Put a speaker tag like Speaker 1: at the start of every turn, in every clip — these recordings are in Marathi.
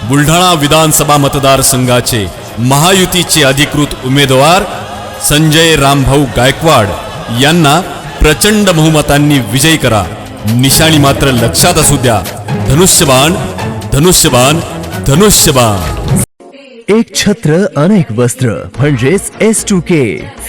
Speaker 1: बुलढाणा विधानसभा मतदारसंघाचे महायुतीचे अधिकृत उमेदवार संजय रामभाऊ गायकवाड यांना प्रचंड बहुमतांनी विजयी करा। निशाणी मात्र लक्षात असू द्या, धनुष्यबाण धनुष्यबाण धनुष्यबाण।
Speaker 2: एक छत्र अनेक वस्त्र म्हणजेच S2K।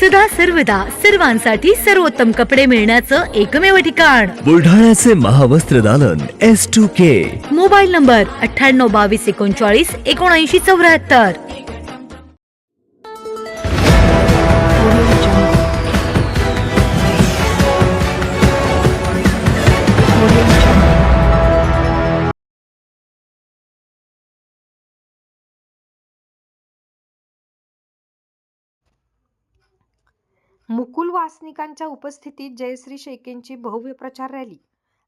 Speaker 3: सदा सर्वदा सर्वांसाठी सर्वोत्तम कपडे मिळण्याचं एकमेव ठिकाण
Speaker 2: बुलढाण्याचे महावस्त्र दालन S2K।
Speaker 3: Mobile number 98 22 39 79 74।
Speaker 4: मुकुल वासनिकांच्या उपस्थितीत जयश्री शेकेंची भव्य प्रचार रॅली।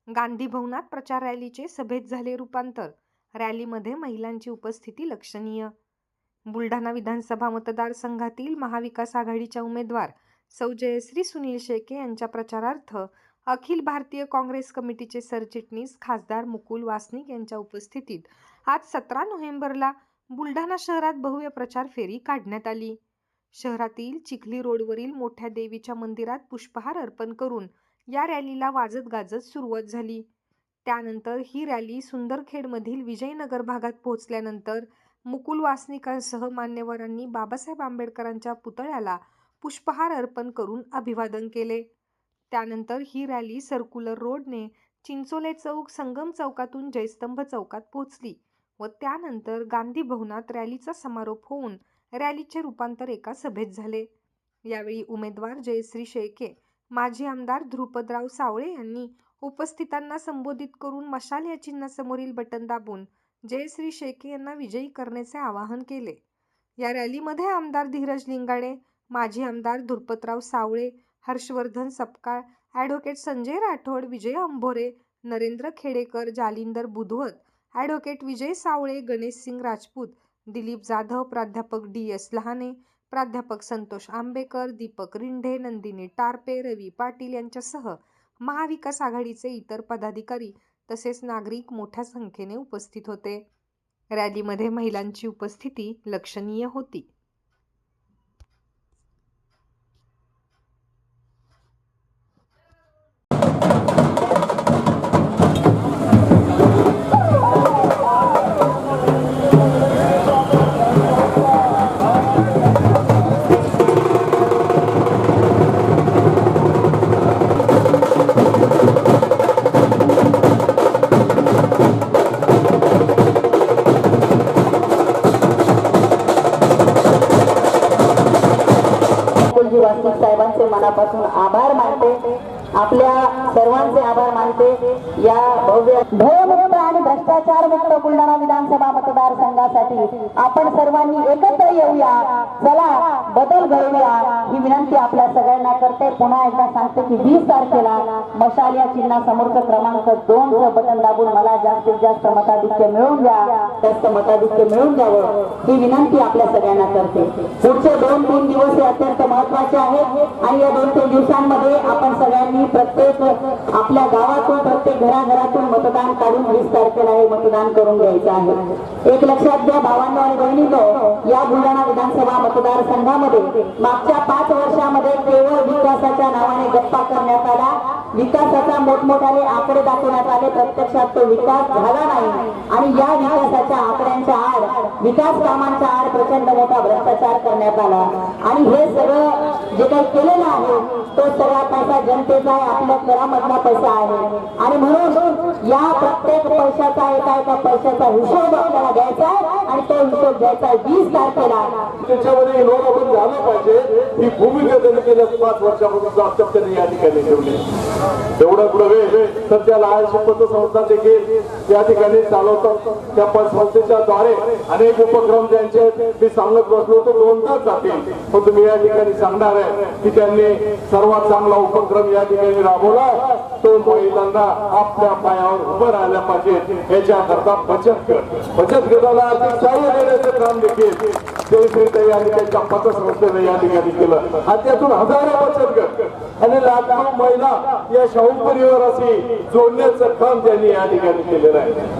Speaker 4: गांधी भवनात प्रचार रॅलीचे सभेत झाले रूपांतर। रॅलीमध्ये महिलांची उपस्थिती लक्षणीय। बुलढाणा विधानसभा मतदारसंघातील महाविकास आघाडीच्या उमेदवार सौ जयश्री सुनील शेके यांच्या प्रचारार्थ अखिल भारतीय काँग्रेस कमिटीचे सरचिटणीस खासदार मुकुल वासनिक यांच्या उपस्थितीत आज 17 नोव्हेंबरला बुलढाणा शहरात भव्य प्रचार फेरी काढण्यात आली। शहरातील चिखली रोडवरील मोठ्या देवीच्या मंदिरात पुष्पहार अर्पण करून या रॅलीला वाजत गाजत सुरुवात झाली। त्यानंतर ही रॅली सुंदरखेडमधील विजयनगर भागात पोहोचल्यानंतर मुकुल वासनिकांसह मान्यवरांनी बाबासाहेब आंबेडकरांच्या पुतळ्याला पुष्पहार अर्पण करून अभिवादन केले। त्यानंतर ही रॅली सर्क्युलर रोडने चिंचोले चौक संगम चौकातून जयस्तंभ चौकात पोहोचली व त्यानंतर गांधी भवनात रॅलीचा समारोप होऊन रॅलीचे रूपांतर एका सभेत झाले। यावेळी उमेदवार जयश्री शेके, माजी आमदार ध्रुपदराव सावळे यांनी उपस्थितांना संबोधित करून मशाल या चिन्हासमोरील बटन दाबून जयश्री शेके यांना विजयी करण्याचे आवाहन केले। या रॅलीमध्ये आमदार धीरज लिंगाडे, माजी आमदार ध्रुपदराव सावळे, हर्षवर्धन सपकाळ, ॲडव्होकेट संजय राठोड, विजय अंभोरे, नरेंद्र खेडेकर, जालिंदर बुधवत, ॲडव्होकेट विजय सावळे, गणेश सिंग राजपूत, दिलीप जाधव, प्राध्यापक DS लहाने, प्राध्यापक संतोष आंबेकर, दीपक रिंढे, नंदिनी टारपे, रवी पाटील यांच्यासह महाविकास आघाडीचे इतर पदाधिकारी तसेच नागरिक मोठ्या संख्येने उपस्थित होते। रॅलीमध्ये महिलांची उपस्थिती लक्षणीय होती।
Speaker 5: वासनिक साहेबांचे मनापासून आभार मानते, आपल्या सर्वांचे आभार मानते। या भव्य भयमुक्त आणि भ्रष्टाचार मुक्त बुलढाणा विधानसभा मतदारसंघासाठी आपण सर्वांनी एकत्र येऊया, चला बदल घडवूया ही विनंती आपल्या सगळ्यांना करते। पुन्हा एकदा सांगते की 20 तारखेला मशाल या चिन्हासमोरचं क्रमांक 2चं बटन दाबून मला जास्तीत जास्त मताधिक्य मिळवून द्या, जास्त मताधिक्य मिळवून द्यावं ही विनंती आपल्या सगळ्यांना करते। पुढचे 2-3 दिवस हे अत्यंत महत्त्वाचे आहेत आणि या 2-3 दिवसांमध्ये आपण सगळ्यांनी प्रत्येक आपल्या गावातून प्रत्येक घराघरातून मतदान काढून 20 तारखेला हे मतदान करून घ्यायचं आहे। एक लक्षात घ्या भावांनो आणि बहिणींनो, या बुलढाणा विधानसभा मतदारसंघामध्ये मागच्या 5 वर्षामध्ये केवळ विकासाच्या नावाने गप्पा करण्यात आला, विकासाचा मोठमोठाले आकडे दाखवण्यात आले, प्रत्यक्षात तो विकास झाला नाही आणि या विकासाच्या आकड्यांच्या आड, विकास कामांच्या आड प्रचंड मोठा भ्रष्टाचार करण्यात आला आणि हे सगळं जे काही केलेलं आहे तो सगळा पैसा जनतेचा आहे, आपल्या करामधला पैसा आहे आणि म्हणून या प्रत्येक पैशाचा एका पैशाचा हिशोब आपल्याला द्यायचा आहे आणि तो हिशोब द्यायचा आहे 20 तारखेला।
Speaker 6: त्याच्यामध्ये नोटाबंदी झाली पाहिजे ही भूमिका त्यांनी गेल्या 5 वर्षापासून सातत्याने या ठिकाणी ठेवली। एवढं पुढे सध्याला आयुष्य पतसंस्था देखील या ठिकाणी चालवतात, त्या पतसंस्थेच्या द्वारे अनेक उपक्रम त्यांचे मी सांगत बसलो तर 2 तास जातील, पण तुम्ही या ठिकाणी सांगणार आहे की त्यांनी सर्वात चांगला उपक्रम या ठिकाणी राबवला, तो महिलांना आपल्या पायावर उभं राहायला पाहिजे याच्याकरता बचत गटाला आर्थिक सहाय्य देण्याचं काम देखील जयश्री या ठिकाणच्या पतसंस्थेने या ठिकाणी केलं आणि त्यातून हजारो बचत गट आणि लाखो महिला या शाहू परिवाराशी जोडण्याचं काम त्यांनी या ठिकाणी केलेलं आहे।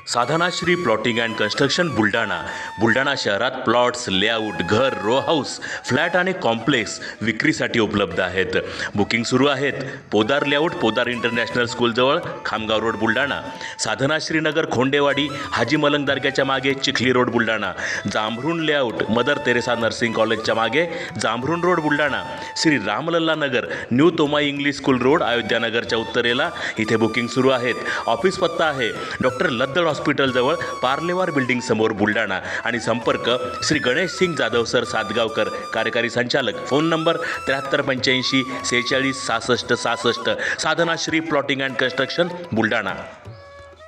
Speaker 7: Sadhanashree plotting and construction Buldhana शहरात प्लॉट्स, लेआउट, घर, रो हाऊस, फ्लॅट आणि कॉम्प्लेक्स विक्रीसाठी उपलब्ध आहेत. बुकिंग सुरू आहेत. पोदार लेआउट, पोदार इंटरनॅशनल स्कूलजवळ, खामगाव रोड, बुलढाणा. साधनाश्री नगर, खोंडेवाडी, हाजी मलंग दर्ग्याच्या मागे, Chikhli road, Buldhana. Jambhrun layout, Mother Teresa nursing कॉलेजच्या मागे, Jambhrun road, Buldhana. Shri Ramlalla Nagar, new Tomai English school road, अयोध्यानगरच्या उत्तरेला. इथे बुकिंग सुरू आहेत. ऑफिस पत्ता आहे डॉक्टर लद्दड हॉस्पिटलजवळ, पार्लेवार बिल्डिंग समोर, बुलढाणा. आणि संपर्क श्री गणेश सिंग जाधव सर सातगावकर, कार्यकारी संचालक. Phone number 7385 46 66 66. Sadhanashri plotting and construction, Buldhana.